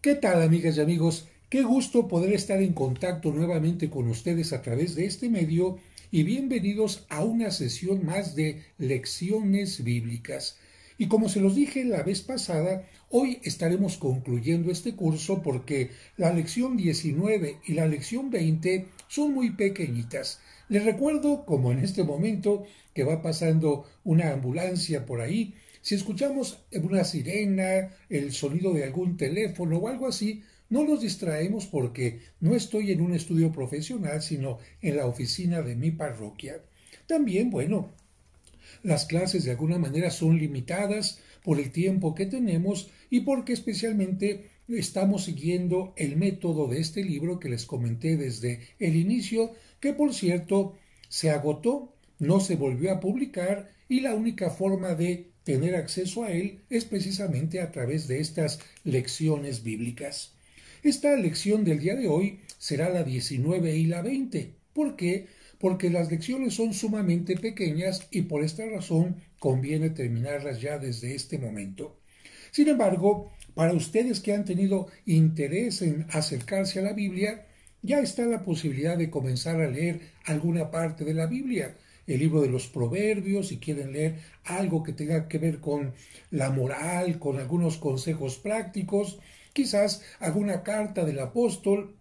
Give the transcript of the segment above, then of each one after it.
¿Qué tal, amigas y amigos? Qué gusto poder estar en contacto nuevamente con ustedes a través de este medio y bienvenidos a una sesión más de lecciones bíblicas. Y como se los dije la vez pasada, hoy estaremos concluyendo este curso porque la lección 19 y la lección 20 son muy pequeñitas. Les recuerdo, como en este momento, que va pasando una ambulancia por ahí. Si escuchamos una sirena, el sonido de algún teléfono o algo así, no nos distraemos porque no estoy en un estudio profesional, sino en la oficina de mi parroquia. También, bueno, las clases de alguna manera son limitadas por el tiempo que tenemos y porque especialmente estamos siguiendo el método de este libro que les comenté desde el inicio, que por cierto se agotó, no se volvió a publicar y la única forma de tener acceso a él es precisamente a través de estas lecciones bíblicas. Esta lección del día de hoy será la 19 y la 20. ¿Por qué? Porque las lecciones son sumamente pequeñas y por esta razón conviene terminarlas ya desde este momento. Sin embargo, para ustedes que han tenido interés en acercarse a la Biblia, ya está la posibilidad de comenzar a leer alguna parte de la Biblia, el libro de los Proverbios, si quieren leer algo que tenga que ver con la moral, con algunos consejos prácticos, quizás alguna carta del apóstol,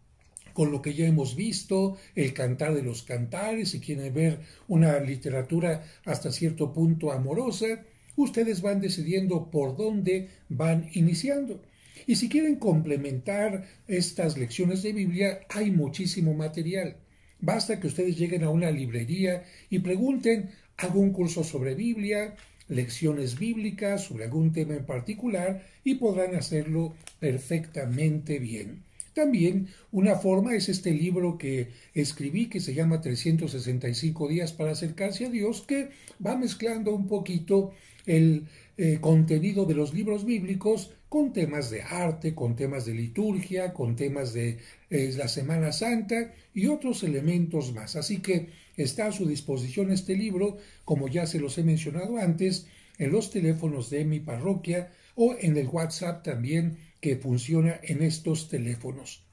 con lo que ya hemos visto, el cantar de los cantares, si quieren ver una literatura hasta cierto punto amorosa, ustedes van decidiendo por dónde van iniciando. Y si quieren complementar estas lecciones de Biblia, hay muchísimo material. Basta que ustedes lleguen a una librería y pregunten, ¿hago un curso sobre Biblia, lecciones bíblicas sobre algún tema en particular? Y podrán hacerlo perfectamente bien. También una forma es este libro que escribí que se llama 365 días para acercarse a Dios, que va mezclando un poquito el contenido de los libros bíblicos con temas de arte, con temas de liturgia, con temas de la Semana Santa y otros elementos más. Así que está a su disposición este libro, como ya se los he mencionado antes, en los teléfonos de mi parroquia o en el WhatsApp también que funciona en estos teléfonos.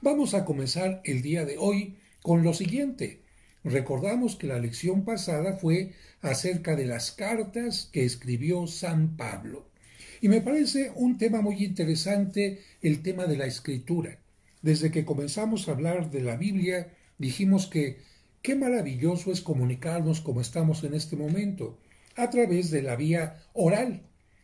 Vamos a comenzar el día de hoy con lo siguiente. Recordamos que la lección pasada fue acerca de las cartas que escribió San Pablo. Y me parece un tema muy interesante el tema de la escritura. Desde que comenzamos a hablar de la Biblia, dijimos que qué maravilloso es comunicarnos como estamos en este momento, a través de la vía oral.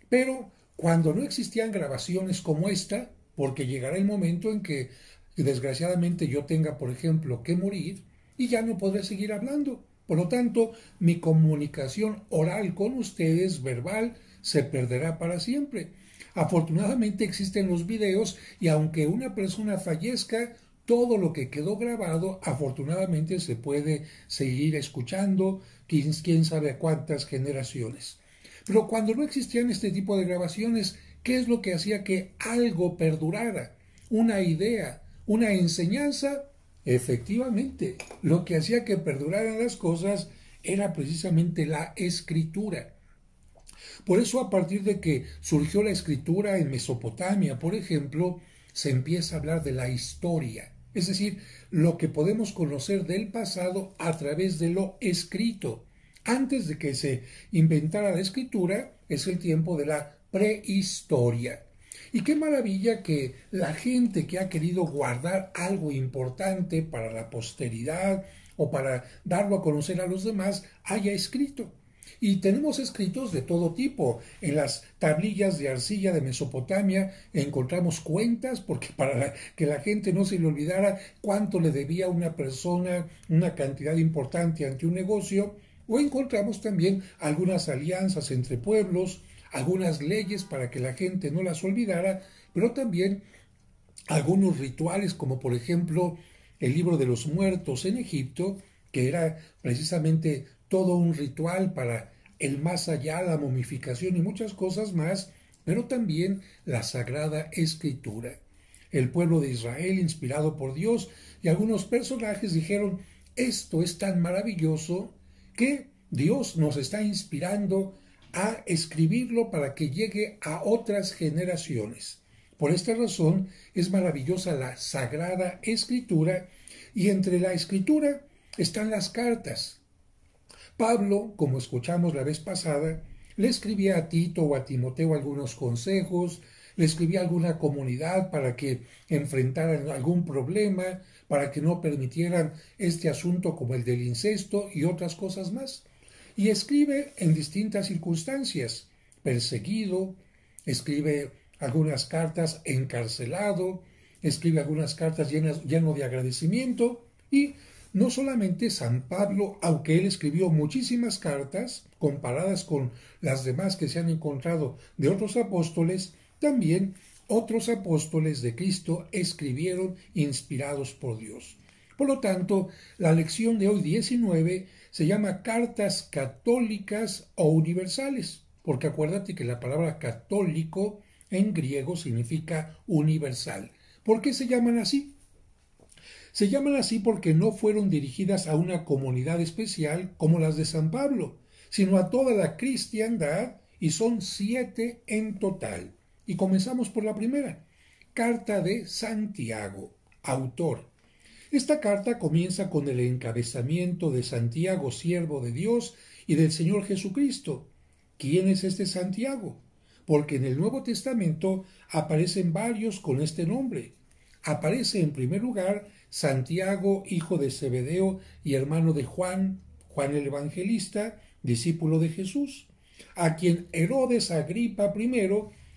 Pero cuando no existían grabaciones como esta, porque llegará el momento en que desgraciadamente yo tenga, por ejemplo, que morir y ya no podré seguir hablando. Por lo tanto, mi comunicación oral con ustedes, verbal, se perderá para siempre. Afortunadamente existen los videos y aunque una persona fallezca, todo lo que quedó grabado afortunadamente se puede seguir escuchando, quién sabe a cuántas generaciones. Pero cuando no existían este tipo de grabaciones, ¿qué es lo que hacía que algo perdurara? Una idea, una enseñanza. Efectivamente, lo que hacía que perduraran las cosas era precisamente la escritura. Por eso, a partir de que surgió la escritura en Mesopotamia, por ejemplo, se empieza a hablar de la historia, es decir, lo que podemos conocer del pasado a través de lo escrito. Antes de que se inventara la escritura, es el tiempo de la prehistoria. Y qué maravilla que la gente que ha querido guardar algo importante para la posteridad o para darlo a conocer a los demás haya escrito. Y tenemos escritos de todo tipo. En las tablillas de arcilla de Mesopotamia encontramos cuentas, porque para que la gente no se le olvidara cuánto le debía una persona una cantidad importante ante un negocio, o encontramos también algunas alianzas entre pueblos, algunas leyes para que la gente no las olvidara, pero también algunos rituales como por ejemplo el libro de los muertos en Egipto, que era precisamente todo un ritual para el más allá, la momificación y muchas cosas más, pero también la Sagrada Escritura. El pueblo de Israel, inspirado por Dios, y algunos personajes dijeron, esto es tan maravilloso que Dios nos está inspirando a escribirlo para que llegue a otras generaciones. Por esta razón es maravillosa la Sagrada Escritura, y entre la Escritura están las cartas. Pablo, como escuchamos la vez pasada, le escribía a Tito o a Timoteo algunos consejos, le escribía a alguna comunidad para que enfrentaran algún problema, para que no permitieran este asunto como el del incesto y otras cosas más. Y escribe en distintas circunstancias, perseguido, escribe algunas cartas encarcelado, escribe algunas cartas lleno de agradecimiento, y no solamente San Pablo, aunque él escribió muchísimas cartas comparadas con las demás que se han encontrado de otros apóstoles, también otros apóstoles de Cristo escribieron inspirados por Dios. Por lo tanto, la lección de hoy 19 se llama Cartas Católicas o Universales, porque acuérdate que la palabra católico en griego significa universal. ¿Por qué se llaman así? Se llaman así porque no fueron dirigidas a una comunidad especial como las de San Pablo, sino a toda la cristiandad, y son 7 en total. Y comenzamos por la primera, Carta de Santiago, autor. Esta carta comienza con el encabezamiento de Santiago, siervo de Dios y del Señor Jesucristo. ¿Quién es este Santiago? Porque en el Nuevo Testamento aparecen varios con este nombre. Aparece en primer lugar Santiago, hijo de Zebedeo y hermano de Juan, Juan el Evangelista, discípulo de Jesús, a quien Herodes Agripa I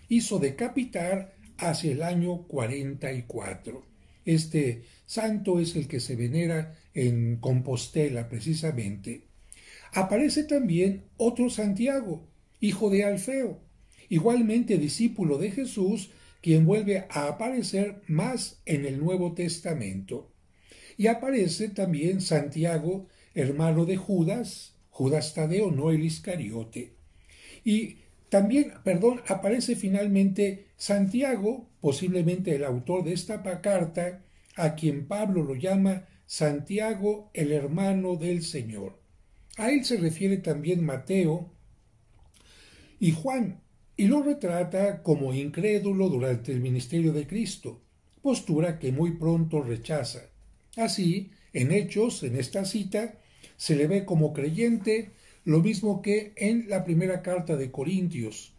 hizo decapitar hacia el año 44. Este santo es el que se venera en Compostela precisamente. Aparece también otro Santiago, hijo de Alfeo, igualmente discípulo de Jesús, quien vuelve a aparecer más en el Nuevo Testamento. Y aparece también Santiago, hermano de Judas, Judas Tadeo, no el Iscariote. Y también, aparece finalmente Santiago, posiblemente el autor de esta carta, a quien Pablo lo llama Santiago, el hermano del Señor. A él se refiere también Mateo y Juan, y lo retrata como incrédulo durante el ministerio de Cristo, postura que muy pronto rechaza. Así, en Hechos, en esta cita, se le ve como creyente, lo mismo que en la primera carta de Corintios.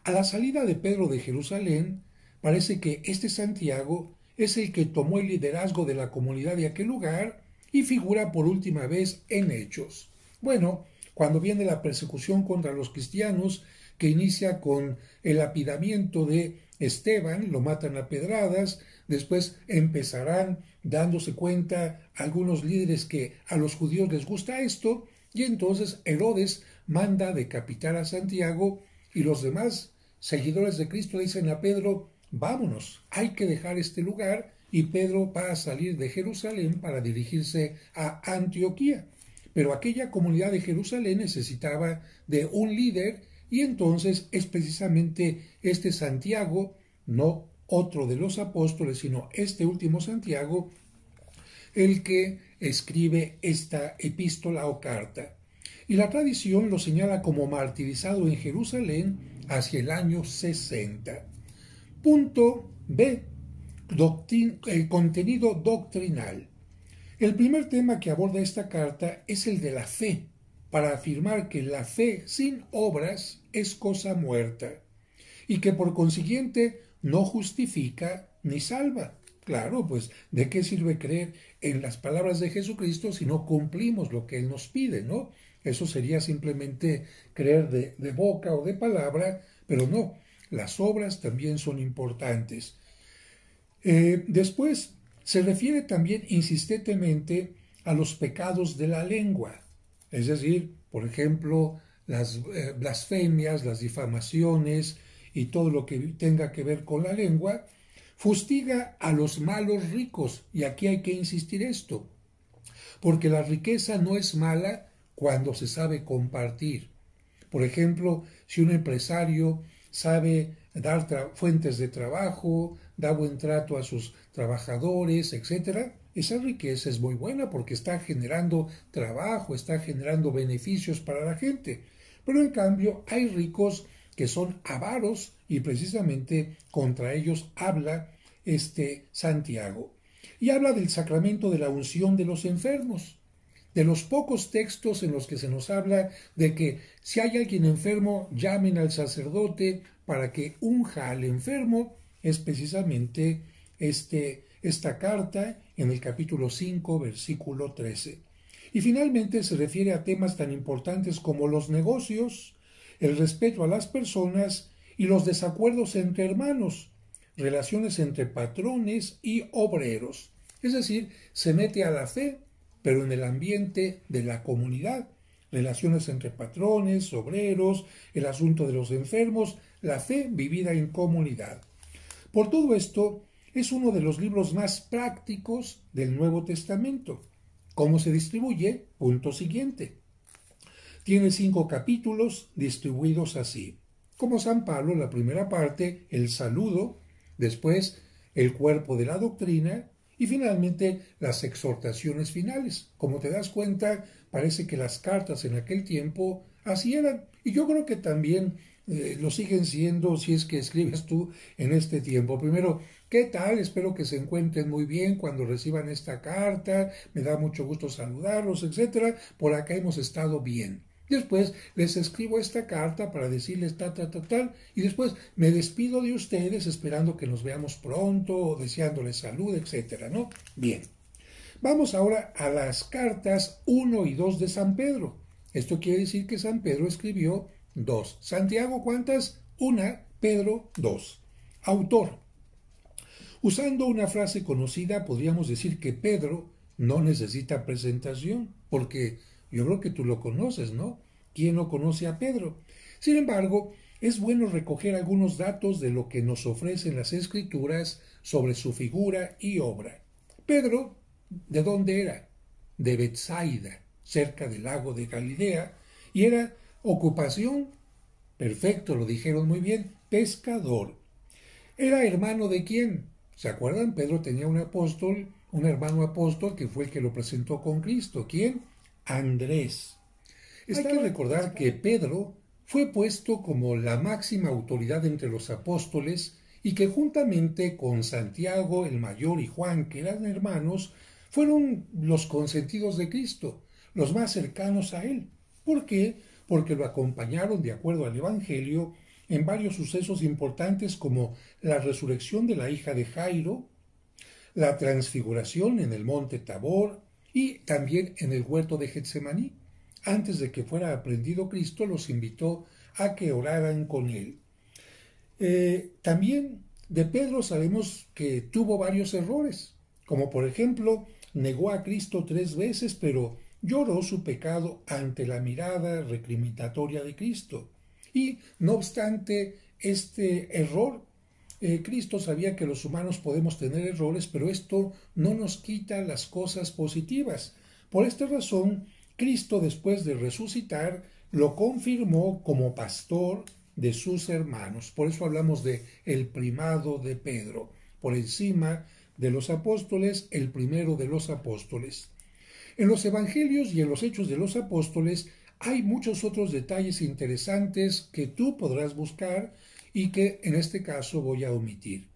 A la salida de Pedro de Jerusalén, parece que este Santiago es el que tomó el liderazgo de la comunidad de aquel lugar y figura por última vez en Hechos. Bueno, cuando viene la persecución contra los cristianos, que inicia con el lapidamiento de Esteban, lo matan a pedradas, después empezarán dándose cuenta algunos líderes que a los judíos les gusta esto, y entonces Herodes manda decapitar a Santiago, y los demás seguidores de Cristo dicen a Pedro, vámonos, hay que dejar este lugar, y Pedro va a salir de Jerusalén para dirigirse a Antioquía. Pero aquella comunidad de Jerusalén necesitaba de un líder, y entonces es precisamente este Santiago, no otro de los apóstoles, sino este último Santiago, el que escribe esta epístola o carta. Y la tradición lo señala como martirizado en Jerusalén hacia el año 60. Punto B. El contenido doctrinal. El primer tema que aborda esta carta es el de la fe, para afirmar que la fe sin obras es cosa muerta, y que por consiguiente no justifica ni salva. Claro, pues ¿de qué sirve creer en las palabras de Jesucristo si no cumplimos lo que Él nos pide, ¿no? Eso sería simplemente creer de boca o de palabra, pero no, las obras también son importantes. Después se refiere también insistentemente a los pecados de la lengua, es decir, por ejemplo, las blasfemias, las difamaciones y todo lo que tenga que ver con la lengua. Fustiga a los malos ricos, y aquí hay que insistir esto, porque la riqueza no es mala cuando se sabe compartir. Por ejemplo, si un empresario sabe dar fuentes de trabajo, da buen trato a sus trabajadores, etc., esa riqueza es muy buena porque está generando trabajo, está generando beneficios para la gente. Pero en cambio hay ricos que son avaros y precisamente contra ellos habla Santiago. Y habla del sacramento de la unción de los enfermos, de los pocos textos en los que se nos habla de que si hay alguien enfermo, llamen al sacerdote para que unja al enfermo, es precisamente esta carta en el capítulo 5, versículo 13. Y finalmente se refiere a temas tan importantes como los negocios, el respeto a las personas y los desacuerdos entre hermanos, relaciones entre patrones y obreros. Es decir, se mete a la fe, pero en el ambiente de la comunidad. Relaciones entre patrones, obreros, el asunto de los enfermos, la fe vivida en comunidad. Por todo esto, es uno de los libros más prácticos del Nuevo Testamento. ¿Cómo se distribuye? Punto siguiente. Tiene 5 capítulos distribuidos así. Como San Pablo, la primera parte, el saludo, después el cuerpo de la doctrina y finalmente las exhortaciones finales. Como te das cuenta, parece que las cartas en aquel tiempo así eran. Y yo creo que también lo siguen siendo si es que escribes tú en este tiempo. Primero, ¿qué tal? Espero que se encuentren muy bien cuando reciban esta carta. Me da mucho gusto saludarlos, etcétera. Por acá hemos estado bien. Después les escribo esta carta para decirles tal, y después me despido de ustedes esperando que nos veamos pronto, deseándoles salud, etcétera, ¿no? Bien. Vamos ahora a las cartas 1 y 2 de San Pedro. Esto quiere decir que San Pedro escribió 2. Santiago, ¿cuántas? 1, Pedro, 2. Autor. Usando una frase conocida, podríamos decir que Pedro no necesita presentación, porque yo creo que tú lo conoces, ¿no? ¿Quién no conoce a Pedro? Sin embargo, es bueno recoger algunos datos de lo que nos ofrecen las Escrituras sobre su figura y obra. Pedro, ¿de dónde era? De Betsaida, cerca del lago de Galilea, y era ocupación, perfecto, lo dijeron muy bien, pescador. ¿Era hermano de quién? ¿Se acuerdan? Pedro tenía un apóstol, un hermano apóstol que fue el que lo presentó con Cristo. ¿Quién? Andrés. Hay que recordar que Pedro fue puesto como la máxima autoridad entre los apóstoles y que juntamente con Santiago el mayor y Juan, que eran hermanos, fueron los consentidos de Cristo, los más cercanos a él. ¿Por qué? Porque lo acompañaron de acuerdo al Evangelio en varios sucesos importantes como la resurrección de la hija de Jairo, la transfiguración en el monte Tabor y también en el huerto de Getsemaní. Antes de que fuera aprendido Cristo, los invitó a que oraran con él. También de Pedro sabemos que tuvo varios errores, como por ejemplo, negó a Cristo 3 veces, pero lloró su pecado ante la mirada recriminatoria de Cristo. Y no obstante este error, Cristo sabía que los humanos podemos tener errores, pero esto no nos quita las cosas positivas. Por esta razón, Cristo, después de resucitar, lo confirmó como pastor de sus hermanos. Por eso hablamos de el primado de Pedro, por encima de los apóstoles, el primero de los apóstoles. En los evangelios y en los hechos de los apóstoles hay muchos otros detalles interesantes que tú podrás buscar y que en este caso voy a omitir.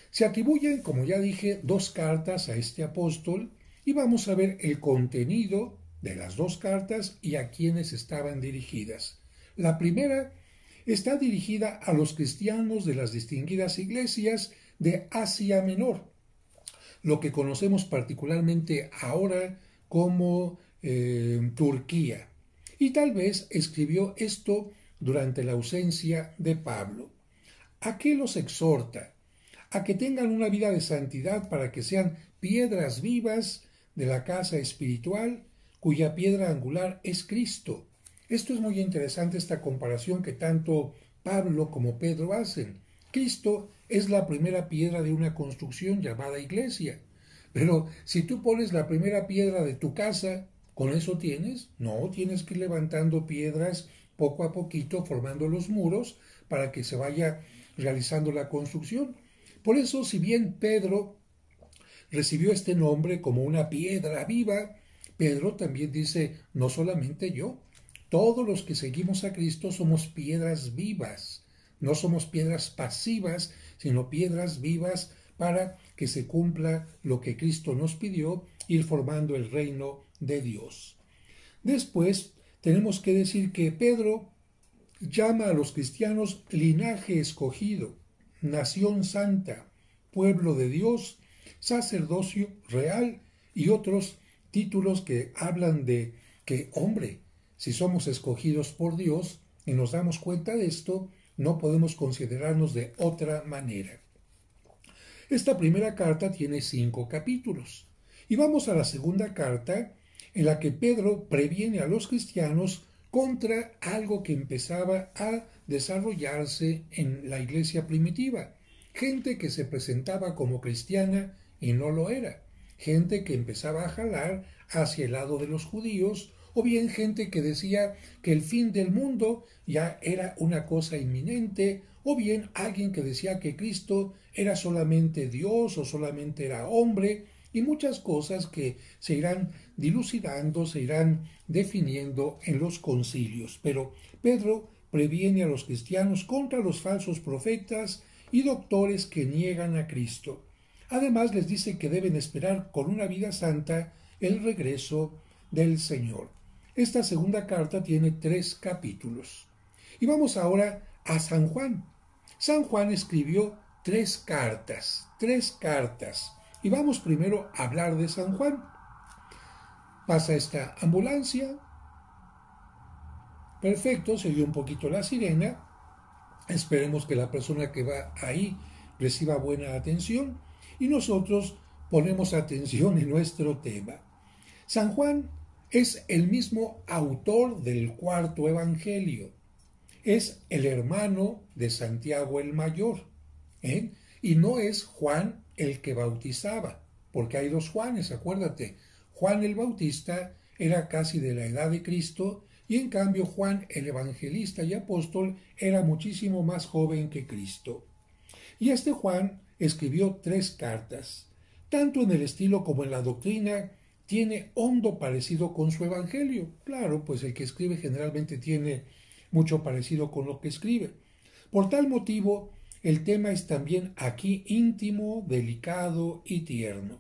Se atribuyen, como ya dije, 2 cartas a este apóstol y vamos a ver el contenido de las 2 cartas y a quienes estaban dirigidas. La primera está dirigida a los cristianos de las distinguidas iglesias de Asia Menor, lo que conocemos particularmente ahora como Turquía. Y tal vez escribió esto durante la ausencia de Pablo. ¿A qué los exhorta? A que tengan una vida de santidad para que sean piedras vivas de la casa espiritual, cuya piedra angular es Cristo. Esto es muy interesante, esta comparación que tanto Pablo como Pedro hacen. Cristo es la primera piedra de una construcción llamada iglesia. Pero si tú pones la primera piedra de tu casa, ¿con eso tienes? No, tienes que ir levantando piedras poco a poquito, formando los muros para que se vaya realizando la construcción. Por eso, si bien Pedro recibió este nombre como una piedra viva, Pedro también dice, no solamente yo, todos los que seguimos a Cristo somos piedras vivas No somos piedras pasivas, sino piedras vivas para que se cumpla lo que Cristo nos pidió, ir formando el reino de Dios. Después tenemos que decir que Pedro llama a los cristianos linaje escogido, nación santa, pueblo de Dios, sacerdocio real y otros títulos que hablan de que, hombre, si somos escogidos por Dios y nos damos cuenta de esto, no podemos considerarnos de otra manera. Esta primera carta tiene 5 capítulos. Y vamos a la segunda carta, en la que Pedro previene a los cristianos contra algo que empezaba a desarrollarse en la iglesia primitiva. Gente que se presentaba como cristiana y no lo era. Gente que empezaba a jalar hacia el lado de los judíos, o bien gente que decía que el fin del mundo ya era una cosa inminente, o bien alguien que decía que Cristo era solamente Dios o solamente era hombre, y muchas cosas que se irán dilucidando, se irán definiendo en los concilios. Pero Pedro previene a los cristianos contra los falsos profetas y doctores que niegan a Cristo. Además les dice que deben esperar con una vida santa el regreso del Señor. Esta segunda carta tiene 3 capítulos. Y vamos ahora a San Juan. San Juan escribió 3 cartas. Y vamos primero a hablar de San Juan. Pasa esta ambulancia. Perfecto, se oyó un poquito la sirena. Esperemos que la persona que va ahí reciba buena atención y nosotros ponemos atención en nuestro tema. San Juan es el mismo autor del 4.º Evangelio. Es el hermano de Santiago el Mayor. Y no es Juan el que bautizaba, porque hay 2 Juanes, acuérdate. Juan el Bautista era casi de la edad de Cristo, y en cambio Juan el evangelista y apóstol era muchísimo más joven que Cristo. Y este Juan escribió 3 cartas. Tanto en el estilo como en la doctrina, tiene hondo parecido con su evangelio. Claro, pues el que escribe generalmente tiene mucho parecido con lo que escribe. Por tal motivo, el tema es también aquí íntimo, delicado y tierno.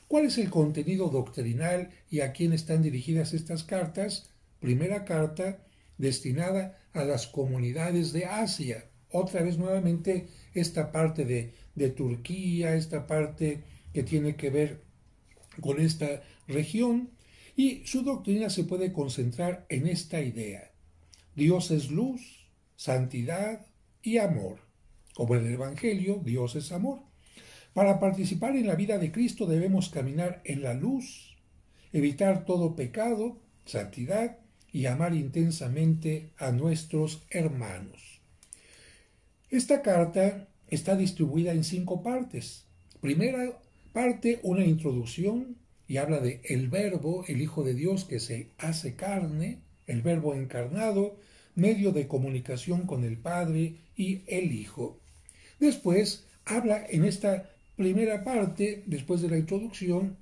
¿Cuál es el contenido doctrinal y a quién están dirigidas estas cartas? Primera carta destinada a las comunidades de Asia. Otra vez nuevamente esta parte de Turquía, esta parte que tiene que ver con esta región, y su doctrina se puede concentrar en esta idea. Dios es luz, santidad y amor. Como en el Evangelio, Dios es amor. Para participar en la vida de Cristo debemos caminar en la luz, evitar todo pecado, santidad y amar intensamente a nuestros hermanos. Esta carta está distribuida en 5 partes. Primera parte, una introducción, y habla de el Verbo, el Hijo de Dios que se hace carne, el Verbo encarnado, medio de comunicación con el Padre y el Hijo. Después habla en esta primera parte, después de la introducción,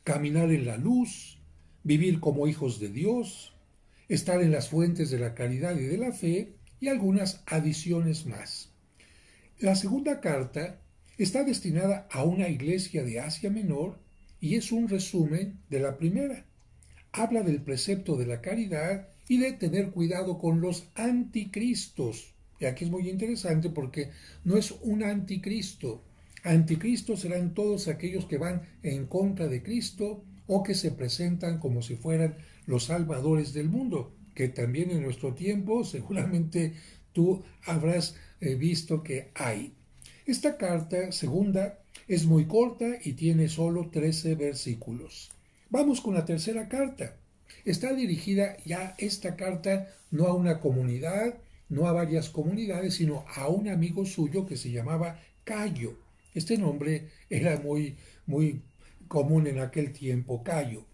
caminar en la luz, vivir como hijos de Dios, estar en las fuentes de la caridad y de la fe, y algunas adiciones más. La segunda carta está destinada a una iglesia de Asia Menor y es un resumen de la primera. Habla del precepto de la caridad y de tener cuidado con los anticristos. Y aquí es muy interesante porque no es un anticristo. Anticristos serán todos aquellos que van en contra de Cristo o que se presentan como si fueran los salvadores del mundo, que también en nuestro tiempo seguramente tú habrás visto que hay. Esta carta segunda es muy corta y tiene solo 13 versículos. Vamos con la tercera carta. Está dirigida ya esta carta no a una comunidad, no a varias comunidades, sino a un amigo suyo que se llamaba Cayo. Este nombre era muy común en aquel tiempo, Cayo.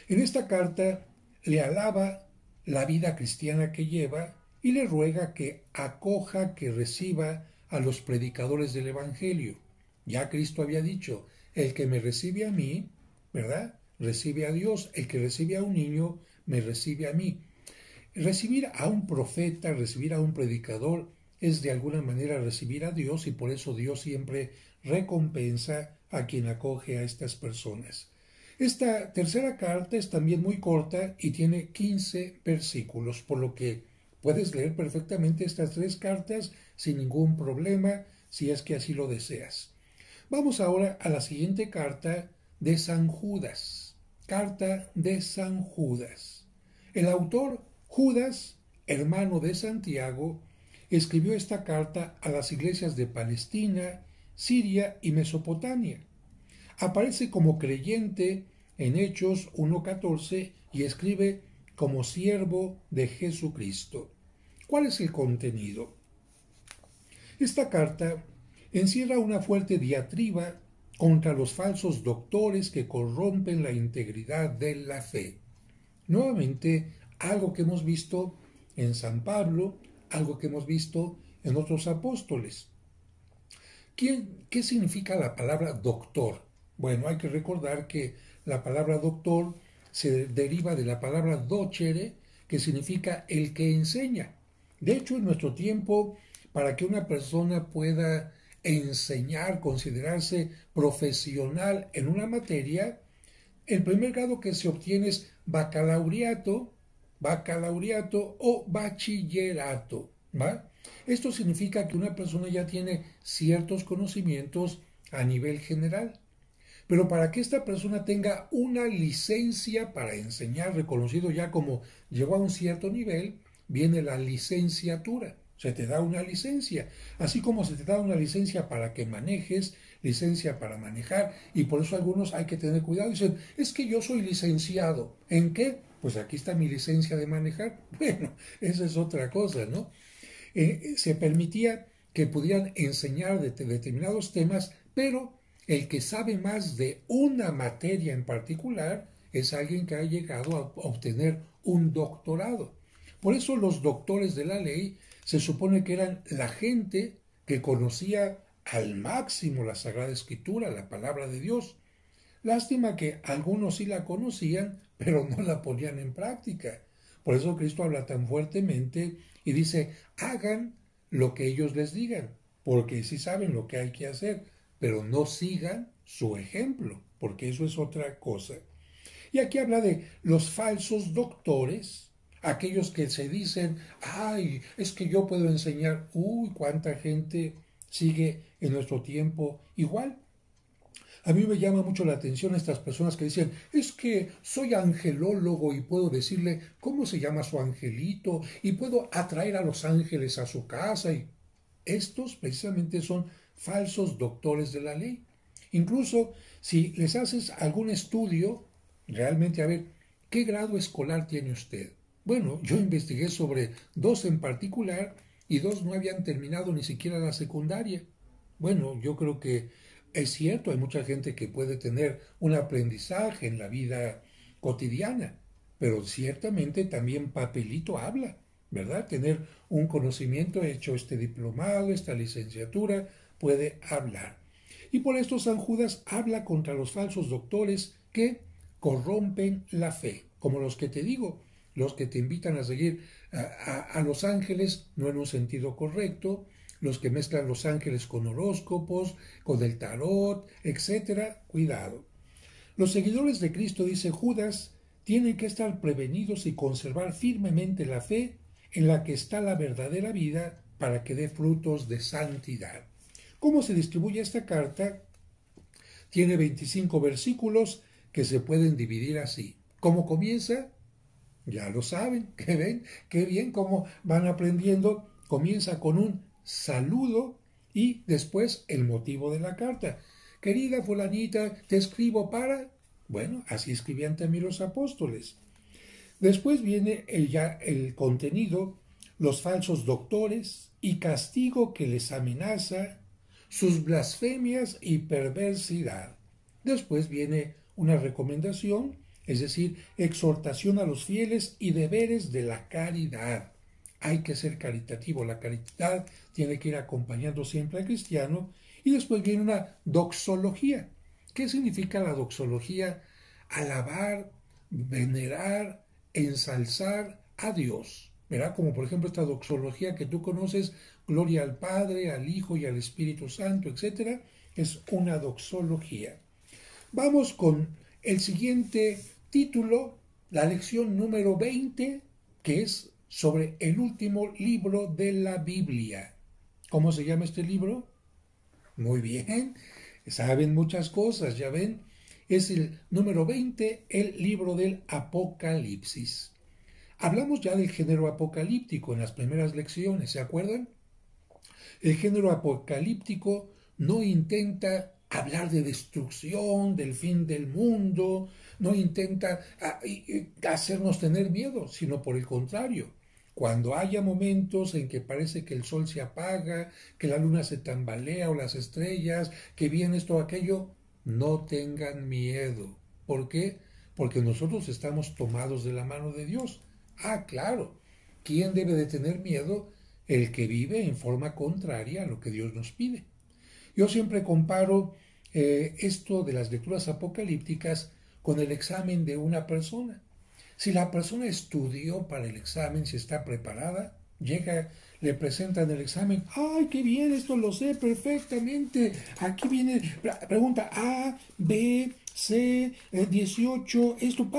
En esta carta le alaba la vida cristiana que lleva y le ruega que acoja, que reciba a los predicadores del Evangelio. Ya Cristo había dicho, el que me recibe a mí, ¿verdad? Recibe a Dios, el que recibe a un niño, me recibe a mí. Recibir a un profeta, recibir a un predicador, es de alguna manera recibir a Dios y por eso Dios siempre recompensa a quien acoge a estas personas. Esta tercera carta es también muy corta y tiene 15 versículos, por lo que puedes leer perfectamente estas tres cartas sin ningún problema si es que así lo deseas. Vamos ahora a la siguiente carta de San Judas. Carta de San Judas. El autor, Judas, hermano de Santiago, escribió esta carta a las iglesias de Palestina, Siria y Mesopotamia. Aparece como creyente en Hechos 1.14 y escribe como siervo de Jesucristo. ¿Cuál es el contenido? Esta carta encierra una fuerte diatriba contra los falsos doctores que corrompen la integridad de la fe. Nuevamente, algo que hemos visto en San Pablo, algo que hemos visto en otros apóstoles. ¿Qué significa la palabra doctor? Bueno, hay que recordar que la palabra doctor se deriva de la palabra docere, que significa el que enseña. De hecho, en nuestro tiempo, para que una persona pueda enseñar, considerarse profesional en una materia, el primer grado que se obtiene es bacalaureato o bachillerato, ¿va? Esto significa que una persona ya tiene ciertos conocimientos a nivel general. Pero para que esta persona tenga una licencia para enseñar, reconocido ya como llegó a un cierto nivel, viene la licenciatura. Se te da una licencia, así como se te da una licencia para que manejes, licencia para manejar, y por eso algunos hay que tener cuidado. Dicen, es que yo soy licenciado. ¿En qué? Pues aquí está mi licencia de manejar. Bueno, esa es otra cosa, ¿no? Se permitía que pudieran enseñar de determinados temas, pero el que sabe más de una materia en particular es alguien que ha llegado a obtener un doctorado. Por eso los doctores de la ley se supone que eran la gente que conocía al máximo la Sagrada Escritura, la palabra de Dios. Lástima que algunos sí la conocían, pero no la ponían en práctica. Por eso Cristo habla tan fuertemente y dice, hagan lo que ellos les digan, porque sí saben lo que hay que hacer, pero no sigan su ejemplo, porque eso es otra cosa. Y aquí habla de los falsos doctores, aquellos que se dicen, ay, es que yo puedo enseñar, uy, cuánta gente sigue en nuestro tiempo igual. A mí me llama mucho la atención estas personas que dicen, es que soy angelólogo y puedo decirle cómo se llama su angelito y puedo atraer a los ángeles a su casa. Y estos precisamente son falsos doctores de la ley. Incluso si les haces algún estudio, realmente a ver, ¿qué grado escolar tiene usted? Bueno, yo investigué sobre dos en particular y dos no habían terminado ni siquiera la secundaria. Bueno, yo creo que es cierto, hay mucha gente que puede tener un aprendizaje en la vida cotidiana, pero ciertamente también papelito habla, ¿verdad? Tener un conocimiento hecho este diplomado, esta licenciatura, puede hablar. Y por esto San Judas habla contra los falsos doctores que corrompen la fe, como los que te digo, los que te invitan a seguir a los ángeles, no en un sentido correcto, los que mezclan los ángeles con horóscopos, con el tarot, etcétera, cuidado. Los seguidores de Cristo, dice Judas, tienen que estar prevenidos y conservar firmemente la fe en la que está la verdadera vida para que dé frutos de santidad. ¿Cómo se distribuye esta carta? Tiene 25 versículos que se pueden dividir así. ¿Cómo comienza? Ya lo saben, que ven, qué bien cómo van aprendiendo. Comienza con un saludo y después el motivo de la carta. Querida fulanita, te escribo para... Bueno, así escribían también los apóstoles. Después viene el contenido, los falsos doctores y castigo que les amenaza, sus blasfemias y perversidad. Después viene una recomendación, es decir, exhortación a los fieles y deberes de la caridad. Hay que ser caritativo, la caridad tiene que ir acompañando siempre al cristiano. Y después viene una doxología. ¿Qué significa la doxología? Alabar, venerar, ensalzar a Dios. ¿Verdad? Como por ejemplo esta doxología que tú conoces, gloria al Padre, al Hijo y al Espíritu Santo, etcétera, es una doxología. Vamos con el siguiente título, la lección número 20, que es sobre el último libro de la Biblia. ¿Cómo se llama este libro? Muy bien, saben muchas cosas, ya ven. Es el número 20, el libro del Apocalipsis. Hablamos ya del género apocalíptico en las primeras lecciones, ¿se acuerdan? El género apocalíptico no intenta hablar de destrucción, del fin del mundo, no intenta hacernos tener miedo, sino por el contrario. Cuando haya momentos en que parece que el sol se apaga, que la luna se tambalea o las estrellas, que viene esto o aquello, no tengan miedo. ¿Por qué? Porque nosotros estamos tomados de la mano de Dios. Ah, claro. ¿Quién debe de tener miedo? El que vive en forma contraria a lo que Dios nos pide. Yo siempre comparo esto de las lecturas apocalípticas con el examen de una persona. Si la persona estudió para el examen, si está preparada, llega, le presentan el examen, ¡ay, qué bien! Esto lo sé perfectamente. Aquí viene, pregunta A, B, C, 18, esto,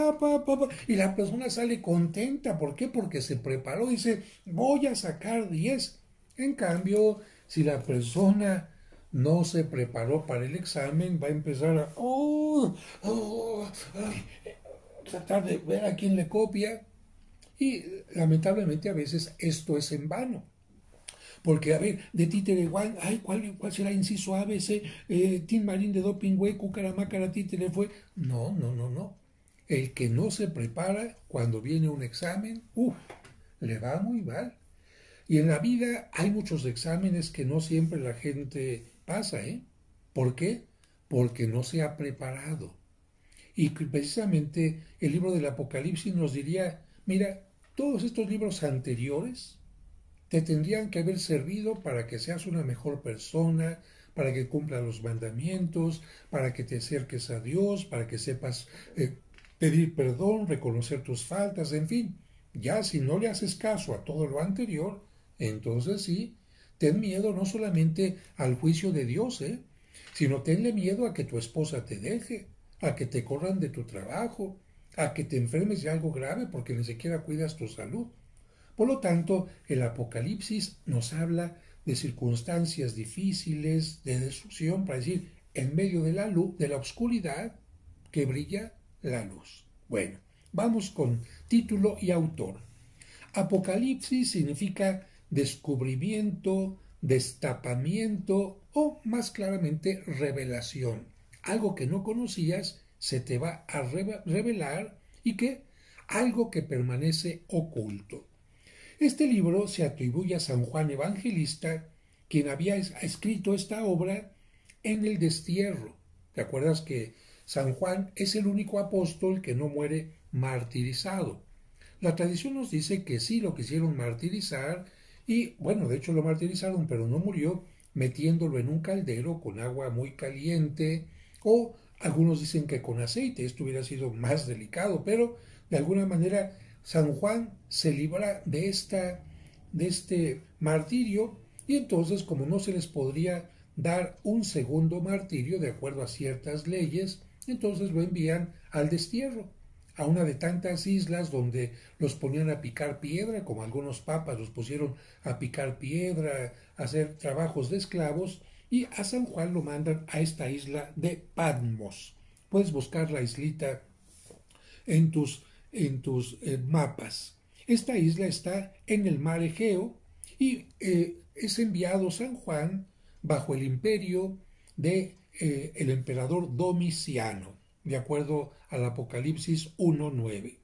y la persona sale contenta. ¿Por qué? Porque se preparó, dice, voy a sacar 10. En cambio, si la persona no se preparó para el examen, va a empezar a, tratar de ver a quién le copia y lamentablemente a veces esto es en vano. Porque, a ver, de títere igual, ay, ¿cuál será inciso A, B, C? Tin Marín de Doping, güey, Cucaramácara, títere fue. No, no, no, no. El que no se prepara cuando viene un examen, le va muy mal. Y en la vida hay muchos exámenes que no siempre la gente pasa, ¿eh? ¿Por qué? Porque no se ha preparado. Y precisamente el libro del Apocalipsis nos diría, mira, todos estos libros anteriores te tendrían que haber servido para que seas una mejor persona, para que cumplas los mandamientos, para que te acerques a Dios, para que sepas pedir perdón, reconocer tus faltas, en fin. Ya si no le haces caso a todo lo anterior, entonces sí, ten miedo no solamente al juicio de Dios, sino tenle miedo a que tu esposa te deje, a que te corran de tu trabajo, a que te enfermes de algo grave porque ni siquiera cuidas tu salud. Por lo tanto, el Apocalipsis nos habla de circunstancias difíciles, de destrucción, para decir, en medio de la luz, de la oscuridad, que brilla la luz. Bueno, vamos con título y autor. Apocalipsis significa descubrimiento, destapamiento o, más claramente, revelación. Algo que no conocías se te va a revelar y que algo que permanece oculto. Este libro se atribuye a San Juan Evangelista, quien había escrito esta obra en el destierro. ¿Te acuerdas que San Juan es el único apóstol que no muere martirizado? La tradición nos dice que sí lo quisieron martirizar y, bueno, de hecho lo martirizaron, pero no murió metiéndolo en un caldero con agua muy caliente o algunos dicen que con aceite, esto hubiera sido más delicado, pero de alguna manera San Juan se libra de este martirio y entonces como no se les podría dar un segundo martirio de acuerdo a ciertas leyes, entonces lo envían al destierro, a una de tantas islas donde los ponían a picar piedra, como algunos papas los pusieron a picar piedra, a hacer trabajos de esclavos, y a San Juan lo mandan a esta isla de Patmos. Puedes buscar la islita en tus mapas. Esta isla está en el mar Egeo y es enviado San Juan bajo el imperio de el emperador Domiciano, de acuerdo al Apocalipsis 1:9.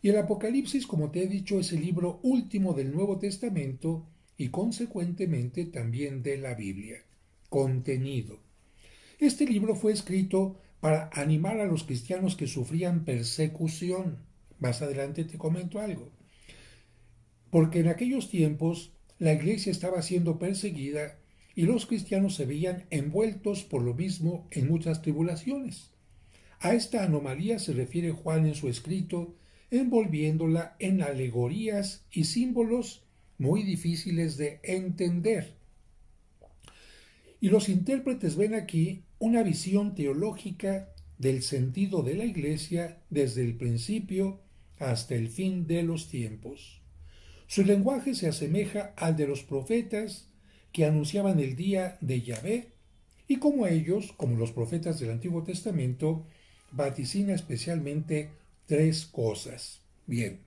Y el Apocalipsis, como te he dicho, es el libro último del Nuevo Testamento y consecuentemente también de la Biblia. Contenido. Este libro fue escrito para animar a los cristianos que sufrían persecución. Más adelante te comento algo. Porque en aquellos tiempos la iglesia estaba siendo perseguida y los cristianos se veían envueltos por lo mismo en muchas tribulaciones. A esta anomalía se refiere Juan en su escrito envolviéndola en alegorías y símbolos muy difíciles de entender. Y los intérpretes ven aquí una visión teológica del sentido de la Iglesia desde el principio hasta el fin de los tiempos. Su lenguaje se asemeja al de los profetas que anunciaban el día de Yahvé, y como ellos, como los profetas del Antiguo Testamento, vaticina especialmente tres cosas. Bien,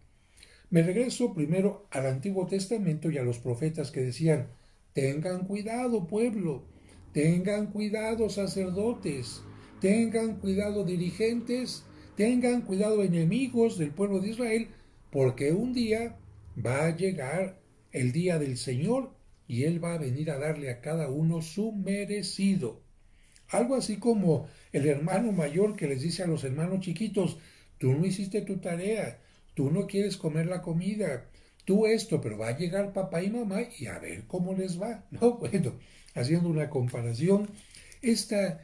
me regreso primero al Antiguo Testamento y a los profetas que decían: tengan cuidado, pueblo, tengan cuidado, sacerdotes, tengan cuidado, dirigentes, tengan cuidado, enemigos del pueblo de Israel, porque un día va a llegar el día del Señor y Él va a venir a darle a cada uno su merecido. Algo así como el hermano mayor que les dice a los hermanos chiquitos: tú no hiciste tu tarea, tú no quieres comer la comida, tú esto, pero va a llegar papá y mamá y a ver cómo les va, ¿no? Bueno, haciendo una comparación, esta,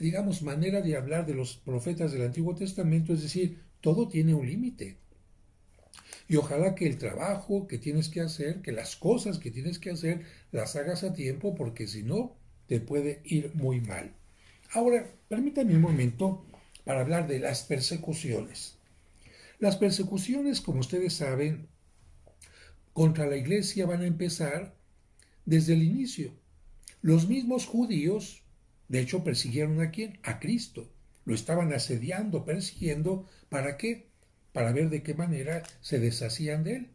digamos, manera de hablar de los profetas del Antiguo Testamento, es decir, todo tiene un límite. Y ojalá que el trabajo que tienes que hacer, que las cosas que tienes que hacer, las hagas a tiempo, porque si no, te puede ir muy mal. Ahora, permítame un momento para hablar de las persecuciones. Las persecuciones, como ustedes saben, contra la iglesia van a empezar desde el inicio. Los mismos judíos, de hecho, persiguieron ¿a quién? A Cristo. Lo estaban asediando, persiguiendo. ¿Para qué? Para ver de qué manera se deshacían de él.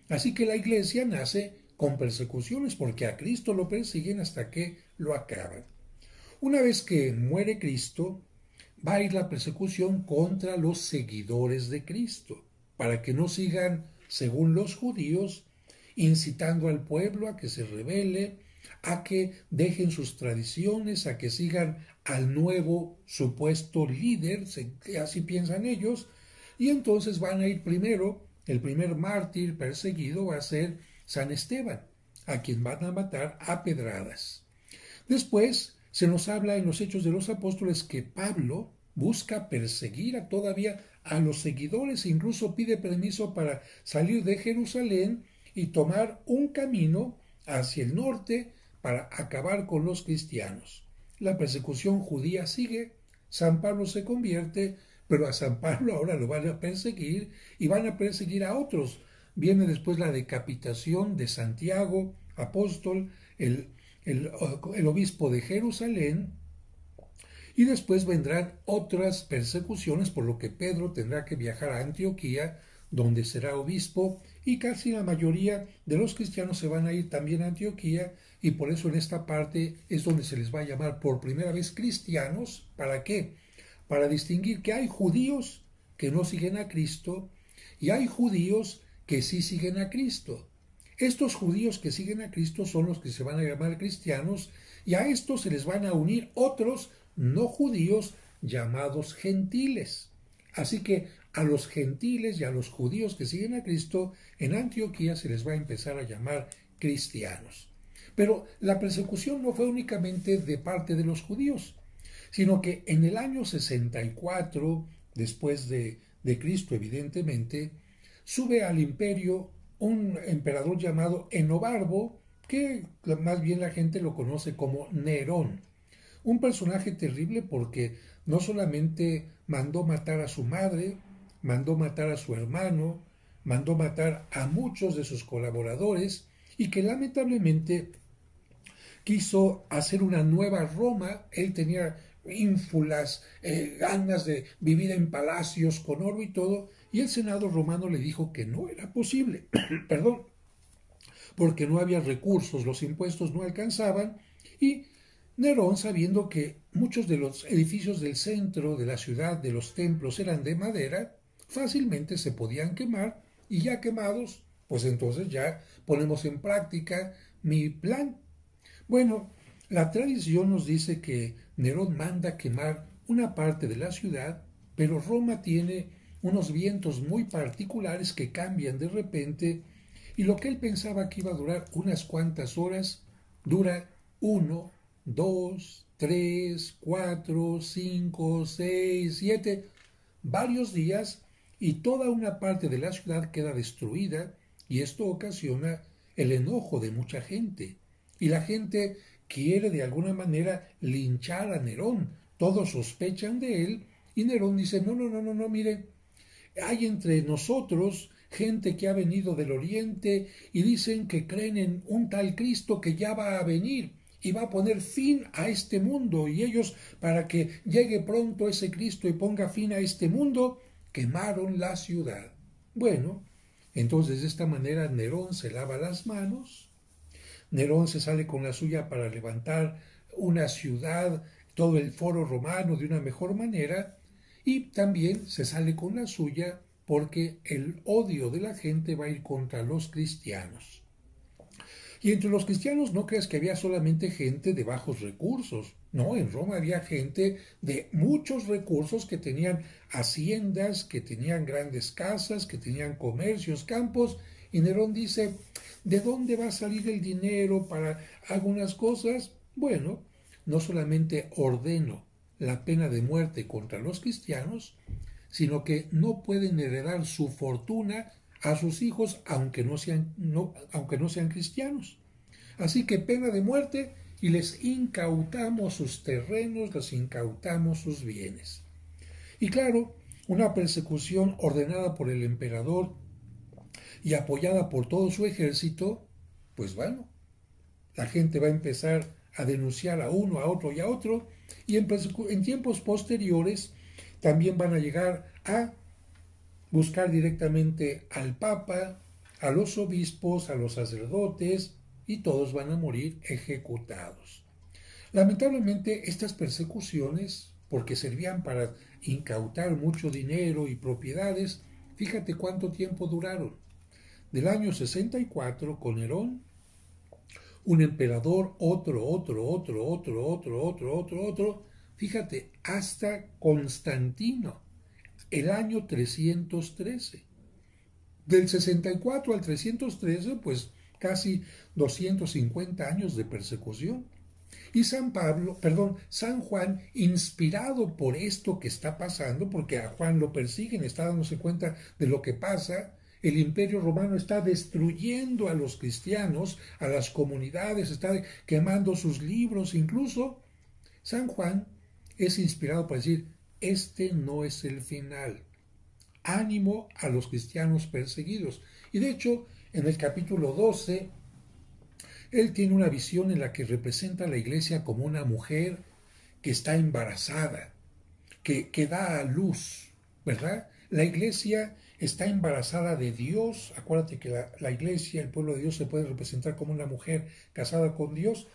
Así que la iglesia nace con persecuciones porque a Cristo lo persiguen hasta que lo acaban. Una vez que muere Cristo, va a ir la persecución contra los seguidores de Cristo, para que no sigan, según los judíos, incitando al pueblo a que se rebele, a que dejen sus tradiciones, a que sigan al nuevo supuesto líder, así piensan ellos, y entonces van a ir primero, el primer mártir perseguido va a ser San Esteban, a quien van a matar a pedradas. Después se nos habla en los Hechos de los Apóstoles que Pablo busca perseguir todavía a los seguidores e incluso pide permiso para salir de Jerusalén y tomar un camino hacia el norte para acabar con los cristianos. La persecución judía sigue, San Pablo se convierte, pero a San Pablo ahora lo van a perseguir y van a perseguir a otros. Viene después la decapitación de Santiago, apóstol, el obispo de Jerusalén, y después vendrán otras persecuciones, por lo que Pedro tendrá que viajar a Antioquía, donde será obispo, y casi la mayoría de los cristianos se van a ir también a Antioquía, y por eso en esta parte es donde se les va a llamar por primera vez cristianos. ¿Para qué? Para distinguir que hay judíos que no siguen a Cristo y hay judíos que sí siguen a Cristo. Estos judíos que siguen a Cristo son los que se van a llamar cristianos, y a estos se les van a unir otros no judíos llamados gentiles. Así que a los gentiles y a los judíos que siguen a Cristo en Antioquía se les va a empezar a llamar cristianos. Pero la persecución no fue únicamente de parte de los judíos, sino que en el año 64, después de Cristo evidentemente, sube al imperio un emperador llamado Enobarbo, que más bien la gente lo conoce como Nerón. Un personaje terrible porque no solamente mandó matar a su madre, mandó matar a su hermano, mandó matar a muchos de sus colaboradores, y que lamentablemente quiso hacer una nueva Roma. Él tenía ínfulas, ganas de vivir en palacios con oro y todo, y el Senado romano le dijo que no era posible, perdón, porque no había recursos, los impuestos no alcanzaban, y Nerón, sabiendo que muchos de los edificios del centro de la ciudad, de los templos, eran de madera, fácilmente se podían quemar, y ya quemados, pues entonces ya ponemos en práctica mi plan. Bueno, la tradición nos dice que Nerón manda quemar una parte de la ciudad, pero Roma tiene unos vientos muy particulares que cambian de repente, y lo que él pensaba que iba a durar unas cuantas horas, dura 1, 2, 3, 4, 5, 6, 7, varios días, y toda una parte de la ciudad queda destruida y esto ocasiona el enojo de mucha gente. Y la gente quiere de alguna manera linchar a Nerón. Todos sospechan de él y Nerón dice, no, no, no, no, no, mire, hay entre nosotros gente que ha venido del oriente y dicen que creen en un tal Cristo que ya va a venir y va a poner fin a este mundo y ellos, para que llegue pronto ese Cristo y ponga fin a este mundo, quemaron la ciudad. Bueno, entonces de esta manera Nerón se lava las manos, Nerón se sale con la suya para levantar una ciudad, todo el foro romano de una mejor manera, y también se sale con la suya porque el odio de la gente va a ir contra los cristianos. Y entre los cristianos no creas que había solamente gente de bajos recursos. No, en Roma había gente de muchos recursos que tenían haciendas, que tenían grandes casas, que tenían comercios, campos. Y Nerón dice, ¿de dónde va a salir el dinero para algunas cosas? Bueno, no solamente ordeno la pena de muerte contra los cristianos, sino que no pueden heredar su fortuna a sus hijos aunque no sean cristianos. Así que pena de muerte y les incautamos sus terrenos, les incautamos sus bienes. Y claro, una persecución ordenada por el emperador y apoyada por todo su ejército, pues bueno, la gente va a empezar a denunciar a uno, a otro y a otro, y en tiempos posteriores también van a llegar a buscar directamente al Papa, a los obispos, a los sacerdotes, y todos van a morir ejecutados. Lamentablemente estas persecuciones, porque servían para incautar mucho dinero y propiedades, fíjate cuánto tiempo duraron. Del año 64 con Nerón, un emperador, otro, fíjate, hasta Constantino, el año 313. Del 64 al 313, pues casi 250 años de persecución. Y San Juan, inspirado por esto que está pasando, porque a Juan lo persiguen, está dándose cuenta de lo que pasa, el imperio romano está destruyendo a los cristianos, a las comunidades, está quemando sus libros, incluso San Juan es inspirado para decir, este no es el final. Ánimo a los cristianos perseguidos. Y de hecho, en el capítulo 12, él tiene una visión en la que representa a la iglesia como una mujer que está embarazada, que da a luz, ¿verdad? La iglesia está embarazada de Dios. Acuérdate que la iglesia, el pueblo de Dios, se puede representar como una mujer casada con Dios.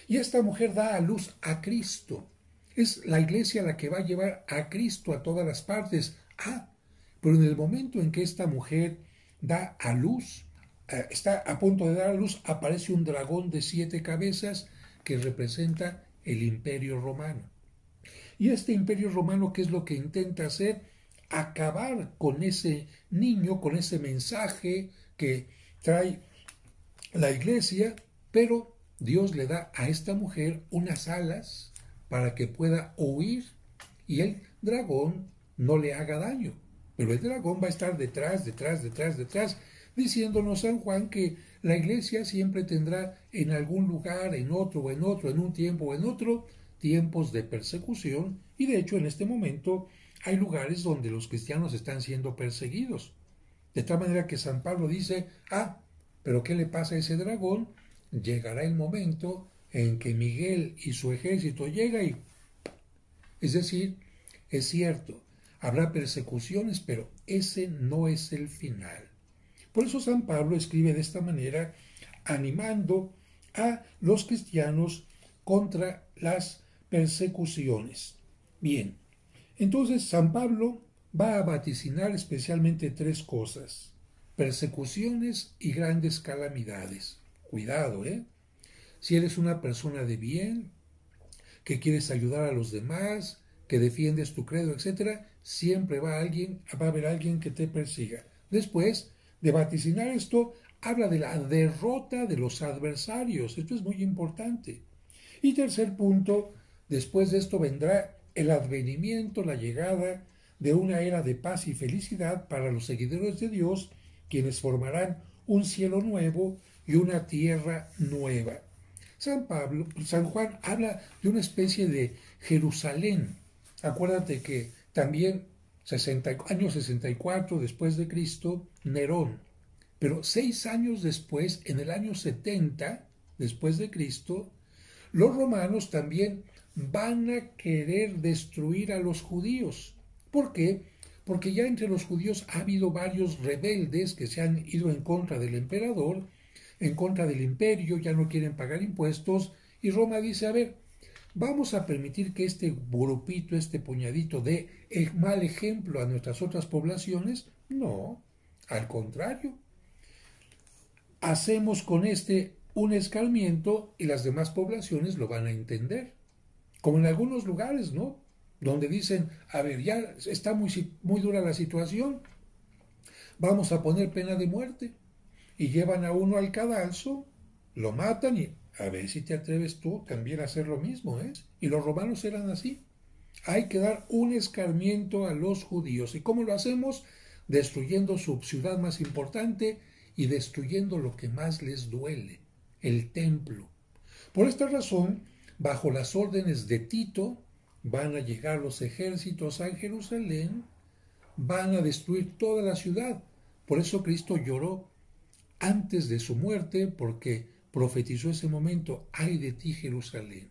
Y esta mujer da a luz a Cristo. Es la iglesia la que va a llevar a Cristo a todas las partes. Pero en el momento en que esta mujer da a luz, está a punto de dar a luz, aparece un dragón de 7 cabezas que representa el imperio romano. Y este imperio romano, ¿qué es lo que intenta hacer? Acabar con ese niño, con ese mensaje que trae la iglesia, pero Dios le da a esta mujer unas alas para que pueda huir y el dragón no le haga daño. Pero el dragón va a estar detrás, diciéndonos San Juan que la iglesia siempre tendrá en algún lugar, en otro, en un tiempo o en otro, tiempos de persecución, y de hecho en este momento hay lugares donde los cristianos están siendo perseguidos. De tal manera que San Pablo dice, pero ¿qué le pasa a ese dragón? Llegará el momento en que Miguel y su ejército llega y... Es decir, es cierto, habrá persecuciones, pero ese no es el final. Por eso San Pablo escribe de esta manera, animando a los cristianos contra las persecuciones. Bien, entonces San Pablo va a vaticinar especialmente 3 cosas: persecuciones y grandes calamidades. Cuidado, ¿eh? Si eres una persona de bien, que quieres ayudar a los demás, que defiendes tu credo, etc., siempre va a haber alguien que te persiga. Después de vaticinar esto, habla de la derrota de los adversarios. Esto es muy importante. Y tercer punto, después de esto vendrá el advenimiento, la llegada de una era de paz y felicidad para los seguidores de Dios, quienes formarán un cielo nuevo y una tierra nueva. San Juan habla de una especie de Jerusalén. Acuérdate que también año 64 después de Cristo, Nerón. Pero 6 años después, en el año 70 después de Cristo, los romanos también van a querer destruir a los judíos. ¿Por qué? Porque ya entre los judíos ha habido varios rebeldes que se han ido en contra del emperador, en contra del imperio, ya no quieren pagar impuestos, y Roma dice, a ver, vamos a permitir que este grupito, este puñadito dé el mal ejemplo a nuestras otras poblaciones. No, al contrario, hacemos con este un escarmiento y las demás poblaciones lo van a entender. Como en algunos lugares, ¿no? Donde dicen, a ver, ya está muy dura la situación, vamos a poner pena de muerte. Y llevan a uno al cadalso, lo matan y a ver si te atreves tú también a hacer lo mismo, ¿eh? Y los romanos eran así. Hay que dar un escarmiento a los judíos. ¿Y cómo lo hacemos? Destruyendo su ciudad más importante y destruyendo lo que más les duele, el templo. Por esta razón, bajo las órdenes de Tito, van a llegar los ejércitos a Jerusalén, van a destruir toda la ciudad. Por eso Cristo lloró antes de su muerte, porque profetizó ese momento, ay de ti Jerusalén,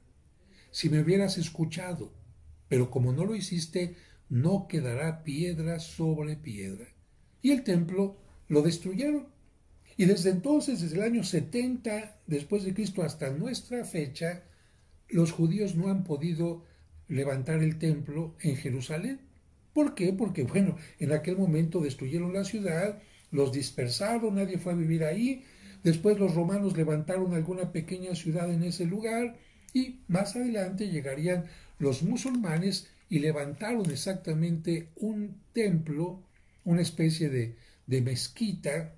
si me hubieras escuchado, pero como no lo hiciste, no quedará piedra sobre piedra. Y el templo lo destruyeron. Y desde entonces, desde el año 70 después de Cristo hasta nuestra fecha, los judíos no han podido levantar el templo en Jerusalén. ¿Por qué? Porque, bueno, en aquel momento destruyeron la ciudad, los dispersaron, nadie fue a vivir ahí, después los romanos levantaron alguna pequeña ciudad en ese lugar y más adelante llegarían los musulmanes y levantaron exactamente un templo, una especie de mezquita,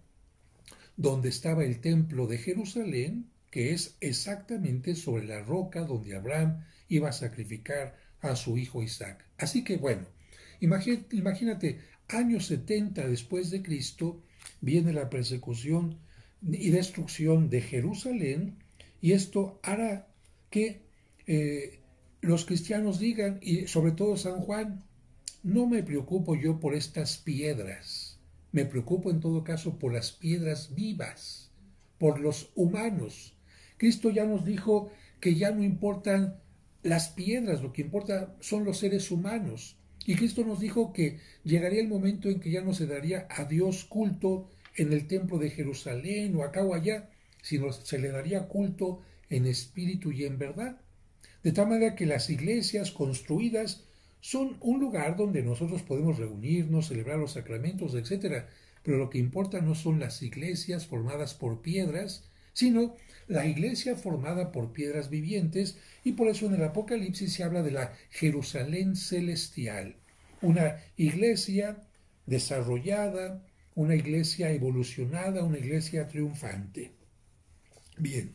donde estaba el templo de Jerusalén, que es exactamente sobre la roca donde Abraham iba a sacrificar a su hijo Isaac. Así que bueno, imagínate, años 70 después de Cristo, viene la persecución y destrucción de Jerusalén, y esto hará que los cristianos digan, y sobre todo San Juan, no me preocupo yo por estas piedras, me preocupo en todo caso por las piedras vivas, por los humanos. Cristo ya nos dijo que ya no importan las piedras, lo que importa son los seres humanos. Y Cristo nos dijo que llegaría el momento en que ya no se daría a Dios culto en el templo de Jerusalén o acá o allá, sino se le daría culto en espíritu y en verdad. De tal manera que las iglesias construidas son un lugar donde nosotros podemos reunirnos, celebrar los sacramentos, etc. Pero lo que importa no son las iglesias formadas por piedras, sino la iglesia formada por piedras vivientes, y por eso en el Apocalipsis se habla de la Jerusalén celestial, una iglesia desarrollada, una iglesia evolucionada, una iglesia triunfante. Bien,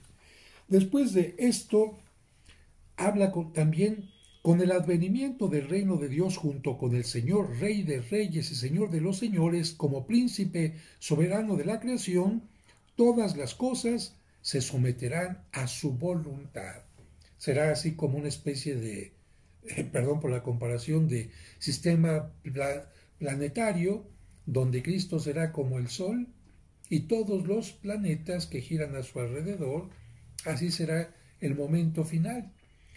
después de esto habla también con el advenimiento del reino de Dios junto con el Señor, Rey de Reyes y Señor de los Señores, como príncipe soberano de la creación, todas las cosas se someterán a su voluntad. Será así como una especie de, perdón por la comparación, de sistema planetario, donde Cristo será como el Sol y todos los planetas que giran a su alrededor. Así será el momento final.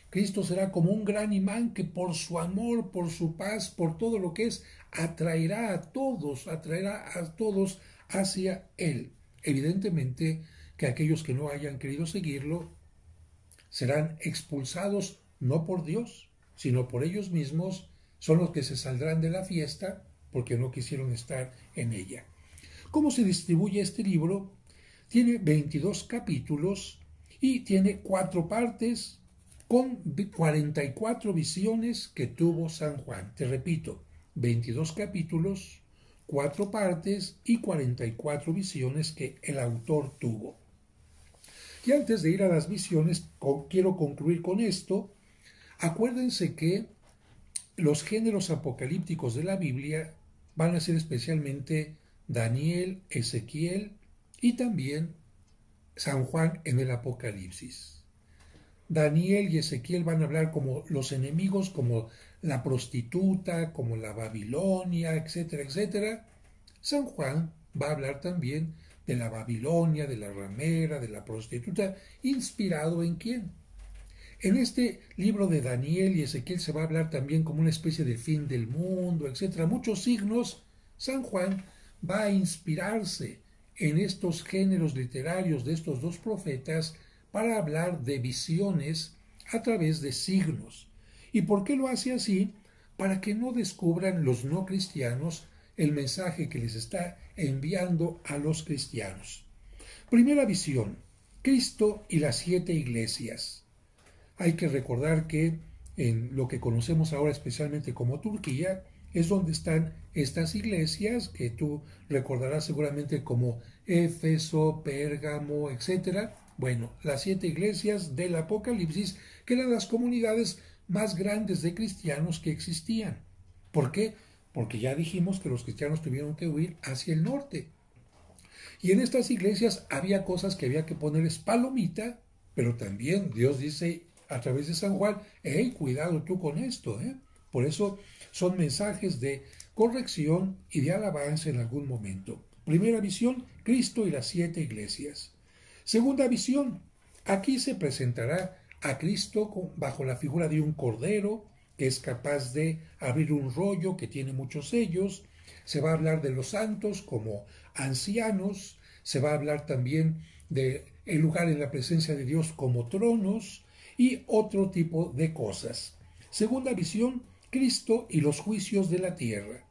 Cristo será como un gran imán que por su amor, por su paz, por todo lo que es, atraerá a todos hacia Él. Evidentemente que aquellos que no hayan querido seguirlo serán expulsados no por Dios, sino por ellos mismos, son los que se saldrán de la fiesta porque no quisieron estar en ella. ¿Cómo se distribuye este libro? Tiene 22 capítulos y tiene 4 partes con 44 visiones que tuvo San Juan. Te repito, 22 capítulos, 4 partes y 44 visiones que el autor tuvo. Y antes de ir a las visiones, quiero concluir con esto. Acuérdense que los géneros apocalípticos de la Biblia van a ser especialmente Daniel, Ezequiel y también San Juan en el Apocalipsis. Daniel y Ezequiel van a hablar como los enemigos, como la prostituta, como la Babilonia, etcétera, etcétera. San Juan va a hablar también de la Babilonia, de la ramera, de la prostituta, ¿inspirado en quién? En este libro de Daniel y Ezequiel se va a hablar también como una especie de fin del mundo, etcétera. Muchos signos. San Juan va a inspirarse en estos géneros literarios de estos dos profetas para hablar de visiones a través de signos. ¿Y por qué lo hace así? Para que no descubran los no cristianos el mensaje que les está enviando a los cristianos. Primera visión: Cristo y las 7 iglesias. Hay que recordar que en lo que conocemos ahora especialmente como Turquía es donde están estas iglesias que tú recordarás seguramente como Éfeso, Pérgamo, etcétera. Bueno, las 7 iglesias del Apocalipsis, que eran las comunidades más grandes de cristianos que existían. ¿Por qué? Porque ya dijimos que los cristianos tuvieron que huir hacia el norte. Y en estas iglesias había cosas que había que ponerles palomita, pero también Dios dice a través de San Juan: hey, cuidado tú con esto, ¿eh? Por eso son mensajes de corrección y de alabanza en algún momento. Primera visión: Cristo y las 7 iglesias. Segunda visión: aquí se presentará a Cristo bajo la figura de un cordero que es capaz de abrir un rollo que tiene muchos sellos. Se va a hablar de los santos como ancianos. Se va a hablar también de el lugar en la presencia de Dios como tronos y otro tipo de cosas. Segunda visión: Cristo y los juicios de la tierra.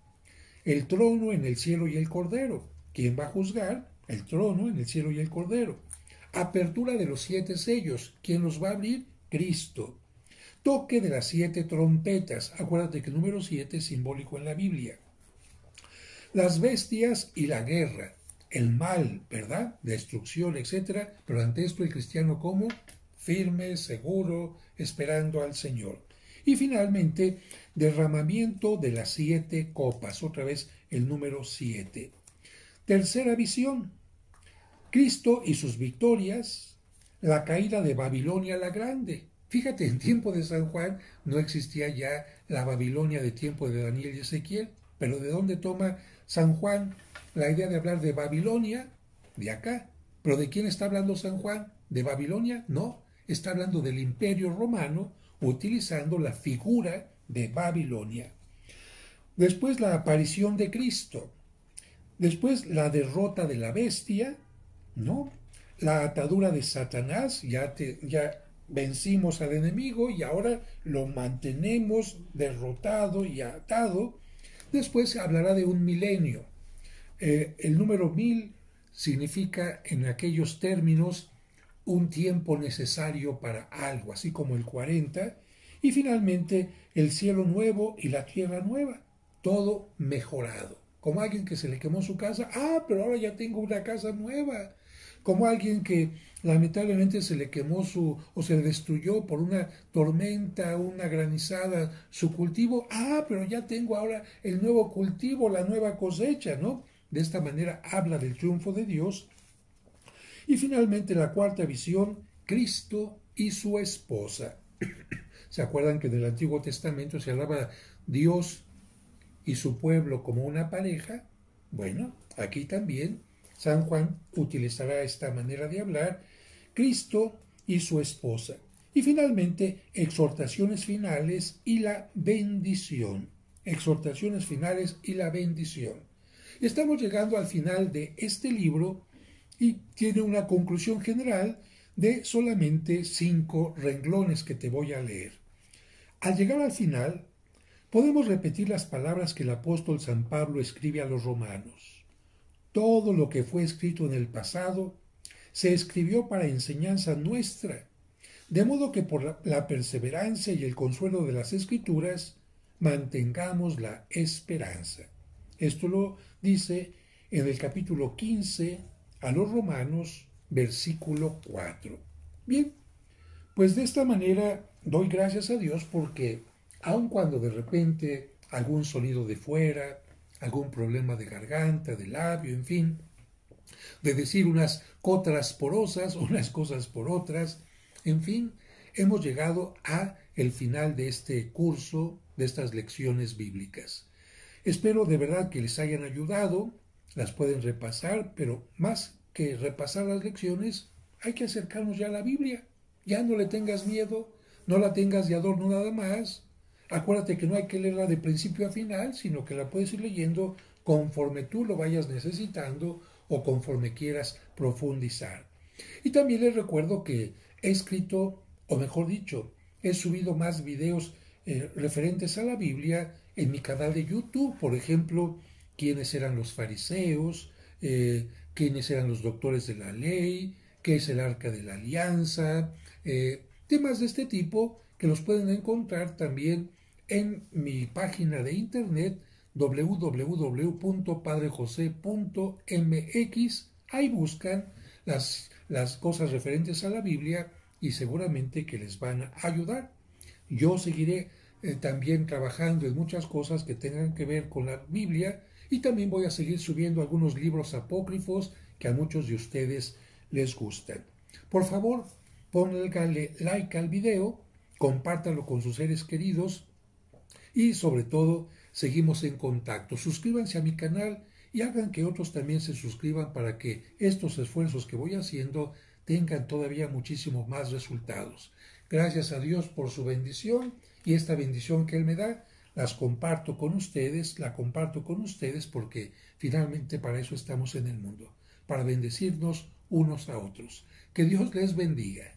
El trono en el cielo y el cordero. ¿Quién va a juzgar? El trono en el cielo y el cordero. Apertura de los 7 sellos. ¿Quién los va a abrir? Cristo. Toque de las 7 trompetas. Acuérdate que el número 7 es simbólico en la Biblia. Las bestias y la guerra. El mal, ¿verdad? Destrucción, etcétera. Pero ante esto el cristiano, ¿cómo? Firme, seguro, esperando al Señor. Y finalmente, derramamiento de las 7 copas. Otra vez el número 7. Tercera visión: Cristo y sus victorias. La caída de Babilonia la Grande. Fíjate, en tiempo de San Juan no existía ya la Babilonia de tiempo de Daniel y Ezequiel. Pero ¿de dónde toma San Juan la idea de hablar de Babilonia? De acá. ¿Pero de quién está hablando San Juan? ¿De Babilonia? No. Está hablando del Imperio Romano utilizando la figura de Babilonia. Después la aparición de Cristo. Después la derrota de la bestia, ¿no? La atadura de Satanás, ya vencimos al enemigo y ahora lo mantenemos derrotado y atado. Después se hablará de un milenio. El número 1000 significa en aquellos términos un tiempo necesario para algo, así como el 40, y finalmente el cielo nuevo y la tierra nueva, todo mejorado. Como alguien que se le quemó su casa, pero ahora ya tengo una casa nueva. Como alguien que lamentablemente se le quemó o se le destruyó por una tormenta, una granizada, su cultivo, pero ya tengo ahora el nuevo cultivo, la nueva cosecha, ¿no? De esta manera habla del triunfo de Dios. Y finalmente la cuarta visión: Cristo y su esposa. ¿Se acuerdan que en el Antiguo Testamento se hablaba Dios y su pueblo como una pareja? Bueno, aquí también San Juan utilizará esta manera de hablar: Cristo y su esposa. Y finalmente, exhortaciones finales y la bendición. Exhortaciones finales y la bendición. Estamos llegando al final de este libro y tiene una conclusión general de solamente 5 renglones que te voy a leer. Al llegar al final, podemos repetir las palabras que el apóstol San Pablo escribe a los romanos. Todo lo que fue escrito en el pasado se escribió para enseñanza nuestra, de modo que por la perseverancia y el consuelo de las Escrituras mantengamos la esperanza. Esto lo dice en el capítulo 15 a los Romanos, versículo 4. Bien, pues de esta manera doy gracias a Dios porque aun cuando de repente algún sonido de fuera, algún problema de garganta, de labio, en fin, de decir unas cotras porosas, unas cosas por otras, en fin, hemos llegado a el final de este curso, de estas lecciones bíblicas. Espero de verdad que les hayan ayudado, las pueden repasar, pero más que repasar las lecciones, hay que acercarnos ya a la Biblia. Ya no le tengas miedo, no la tengas de adorno nada más. Acuérdate que no hay que leerla de principio a final, sino que la puedes ir leyendo conforme tú lo vayas necesitando o conforme quieras profundizar. Y también les recuerdo que he escrito, o mejor dicho, he subido más videos referentes a la Biblia en mi canal de YouTube. Por ejemplo, quiénes eran los fariseos, quiénes eran los doctores de la ley, qué es el arca de la alianza, temas de este tipo que los pueden encontrar también en mi página de internet www.padrejose.mx. Ahí buscan las cosas referentes a la Biblia y seguramente que les van a ayudar. Yo seguiré también trabajando en muchas cosas que tengan que ver con la Biblia y también voy a seguir subiendo algunos libros apócrifos que a muchos de ustedes les gustan. Por favor, pónganle like al video, compártanlo con sus seres queridos y sobre todo seguimos en contacto. Suscríbanse a mi canal y hagan que otros también se suscriban para que estos esfuerzos que voy haciendo tengan todavía muchísimos más resultados. Gracias a Dios por su bendición y esta bendición que Él me da, las comparto con ustedes, la comparto con ustedes porque finalmente para eso estamos en el mundo, para bendecirnos unos a otros. Que Dios les bendiga.